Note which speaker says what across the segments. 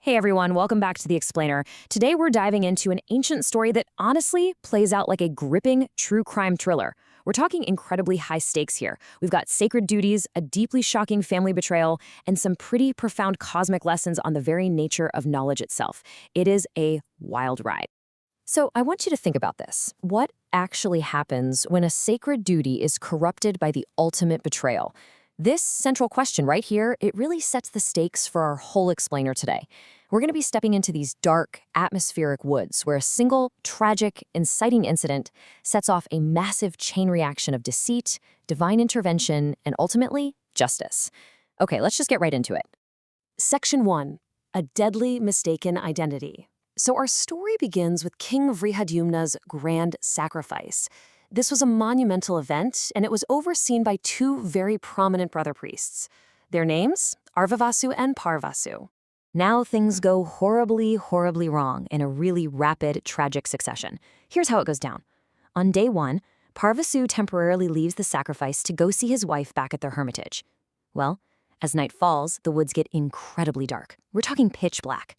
Speaker 1: Hey everyone, welcome back to The Explainer. Today we're diving into an ancient story that honestly plays out like a gripping true crime thriller. We're talking incredibly high stakes here. We've got sacred duties, a deeply shocking family betrayal, and some pretty profound cosmic lessons on the very nature of knowledge itself. It is a wild ride. So I want you to think about this. What actually happens when a sacred duty is corrupted by the ultimate betrayal? This central question right here, it really sets the stakes for our whole explainer today. We're going to be stepping into these dark, atmospheric woods where a single, tragic, inciting incident sets off a massive chain reaction of deceit, divine intervention, and ultimately, justice. Okay, let's just get right into it. Section 1. A deadly mistaken identity. So our story begins with King Vrihadyumna's grand sacrifice. This was a monumental event, and it was overseen by two very prominent brother priests. Their names? Arvavasu and Paravasu. Now things go horribly, horribly wrong in a really rapid, tragic succession. Here's how it goes down. On day 1, Paravasu temporarily leaves the sacrifice to go see his wife back at their hermitage. Well, as night falls, the woods get incredibly dark. We're talking pitch black.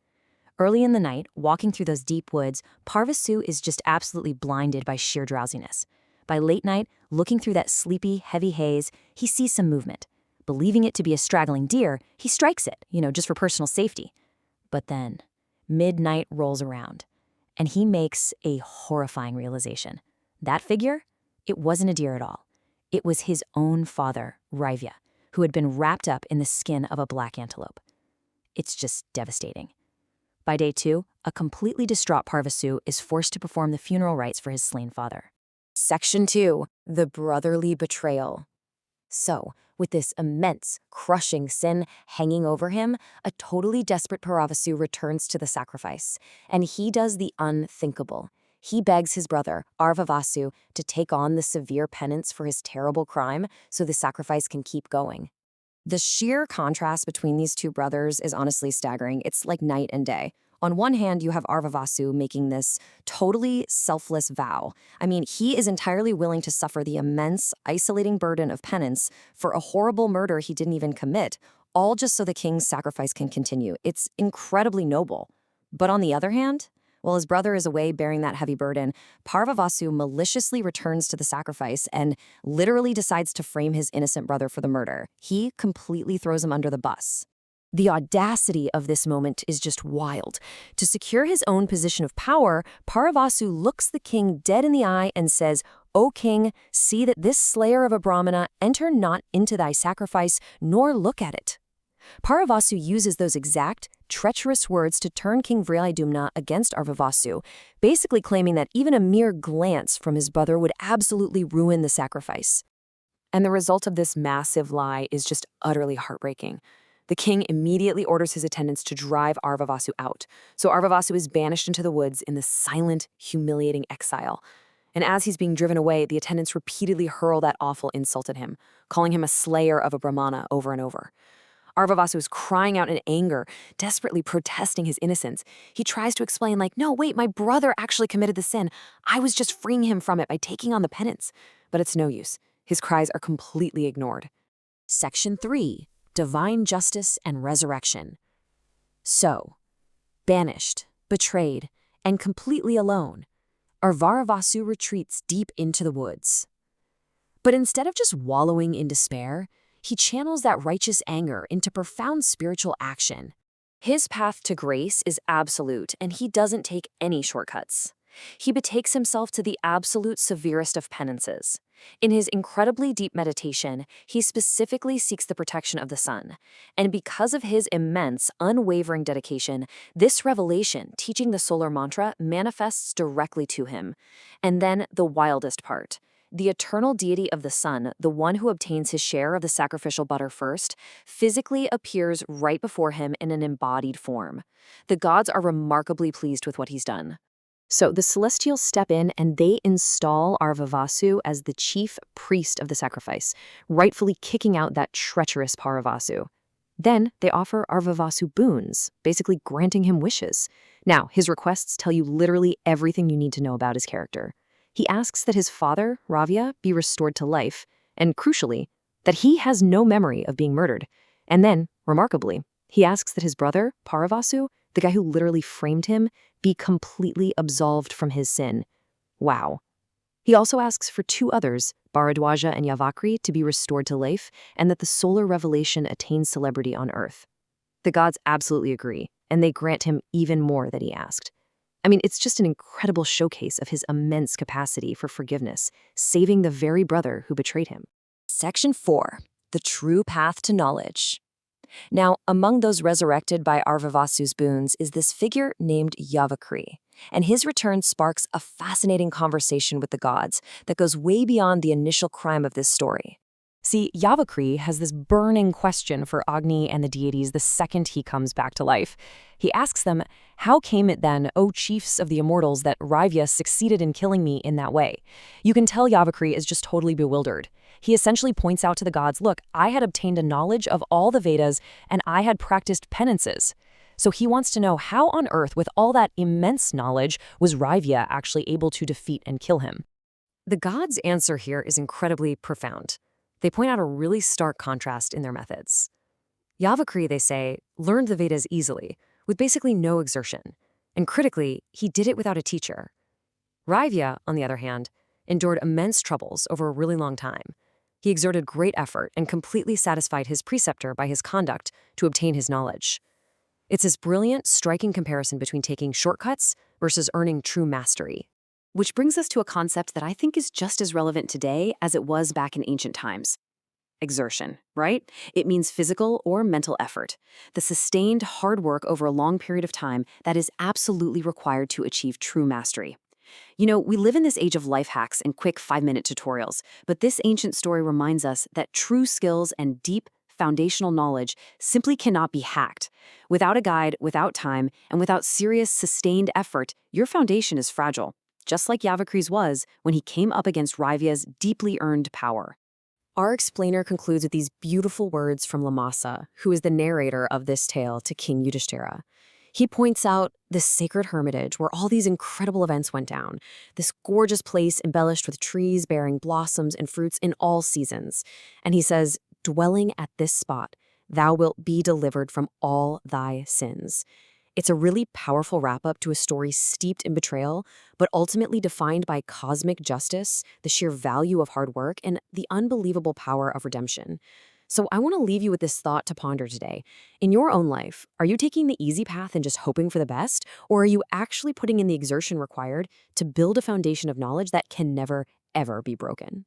Speaker 1: Early in the night, walking through those deep woods, Paravasu is just absolutely blinded by sheer drowsiness. By late night, looking through that sleepy, heavy haze, he sees some movement. Believing it to be a straggling deer, he strikes it, just for personal safety. But then, midnight rolls around, and he makes a horrifying realization. That figure? It wasn't a deer at all. It was his own father, Raivya, who had been wrapped up in the skin of a black antelope. It's just devastating. By day 2, a completely distraught Paravasu is forced to perform the funeral rites for his slain father. Section 2. The brotherly betrayal. So, with this immense, crushing sin hanging over him, a totally desperate Paravasu returns to the sacrifice, and he does the unthinkable. He begs his brother, Arvavasu, to take on the severe penance for his terrible crime so the sacrifice can keep going. The sheer contrast between these two brothers is honestly staggering. It's like night and day. On one hand, you have Arvavasu making this totally selfless vow. I mean, he is entirely willing to suffer the immense, isolating burden of penance for a horrible murder he didn't even commit, all just so the king's sacrifice can continue. It's incredibly noble. But on the other hand, while his brother is away bearing that heavy burden, Parvavasu maliciously returns to the sacrifice and literally decides to frame his innocent brother for the murder. He completely throws him under the bus. The audacity of this moment is just wild. To secure his own position of power, Paravasu looks the king dead in the eye and says, "O king, see that this slayer of a Brahmana enter not into thy sacrifice, nor look at it." Paravasu uses those exact, treacherous words to turn King Vrihadyumna against Arvavasu, basically claiming that even a mere glance from his brother would absolutely ruin the sacrifice. And the result of this massive lie is just utterly heartbreaking. The king immediately orders his attendants to drive Arvavasu out, so Arvavasu is banished into the woods in this silent, humiliating exile. And as he's being driven away, the attendants repeatedly hurl that awful insult at him, calling him a slayer of a Brahmana over and over. Arvavasu is crying out in anger, desperately protesting his innocence. He tries to explain, no, wait, my brother actually committed the sin. I was just freeing him from it by taking on the penance. But it's no use. His cries are completely ignored. Section 3. Divine justice and resurrection. So, banished, betrayed, and completely alone, Arvavasu retreats deep into the woods. But instead of just wallowing in despair, he channels that righteous anger into profound spiritual action. His path to grace is absolute, and he doesn't take any shortcuts. He betakes himself to the absolute severest of penances. In his incredibly deep meditation, he specifically seeks the protection of the sun. And because of his immense, unwavering dedication, this revelation, teaching the solar mantra, manifests directly to him. And then the wildest part. The eternal deity of the sun, the one who obtains his share of the sacrificial butter first, physically appears right before him in an embodied form. The gods are remarkably pleased with what he's done. So the celestials step in and they install Arvavasu as the chief priest of the sacrifice, rightfully kicking out that treacherous Paravasu. Then they offer Arvavasu boons, basically granting him wishes. Now, his requests tell you literally everything you need to know about his character. He asks that his father, Raivya, be restored to life, and crucially, that he has no memory of being murdered. And then, remarkably, he asks that his brother, Paravasu, the guy who literally framed him, be completely absolved from his sin. Wow. He also asks for 2 others, Bharadwaja and Yavakri, to be restored to life, and that the solar revelation attains celebrity on Earth. The gods absolutely agree, and they grant him even more than he asked. I mean, it's just an incredible showcase of his immense capacity for forgiveness, saving the very brother who betrayed him. Section 4. The True Path to Knowledge. Now, among those resurrected by Arvavasu's boons is this figure named Yavakri, and his return sparks a fascinating conversation with the gods that goes way beyond the initial crime of this story. See, Yavakri has this burning question for Agni and the deities the second he comes back to life. He asks them, "How came it then, O chiefs of the immortals, that Raivya succeeded in killing me in that way?" You can tell Yavakri is just totally bewildered. He essentially points out to the gods, look, I had obtained a knowledge of all the Vedas and I had practiced penances. So he wants to know how on earth, with all that immense knowledge, was Raivya actually able to defeat and kill him? The gods' answer here is incredibly profound. They point out a really stark contrast in their methods. Yavakri, they say, learned the Vedas easily, with basically no exertion. And critically, he did it without a teacher. Raivya, on the other hand, endured immense troubles over a really long time. He exerted great effort and completely satisfied his preceptor by his conduct to obtain his knowledge. It's this brilliant, striking comparison between taking shortcuts versus earning true mastery. Which brings us to a concept that I think is just as relevant today as it was back in ancient times. Exertion, right? It means physical or mental effort, the sustained hard work over a long period of time that is absolutely required to achieve true mastery. You know, we live in this age of life hacks and quick 5-minute tutorials, but this ancient story reminds us that true skills and deep, foundational knowledge simply cannot be hacked. Without a guide, without time, and without serious, sustained effort, your foundation is fragile, just like Yavakri's was when he came up against Raivya's deeply earned power. Our explainer concludes with these beautiful words from Lamasa, who is the narrator of this tale to King Yudhishthira. He points out this sacred hermitage where all these incredible events went down, this gorgeous place embellished with trees bearing blossoms and fruits in all seasons. And he says, dwelling at this spot, thou wilt be delivered from all thy sins. It's a really powerful wrap-up to a story steeped in betrayal, but ultimately defined by cosmic justice, the sheer value of hard work, and the unbelievable power of redemption. So I want to leave you with this thought to ponder today. In your own life, are you taking the easy path and just hoping for the best, or are you actually putting in the exertion required to build a foundation of knowledge that can never, ever be broken?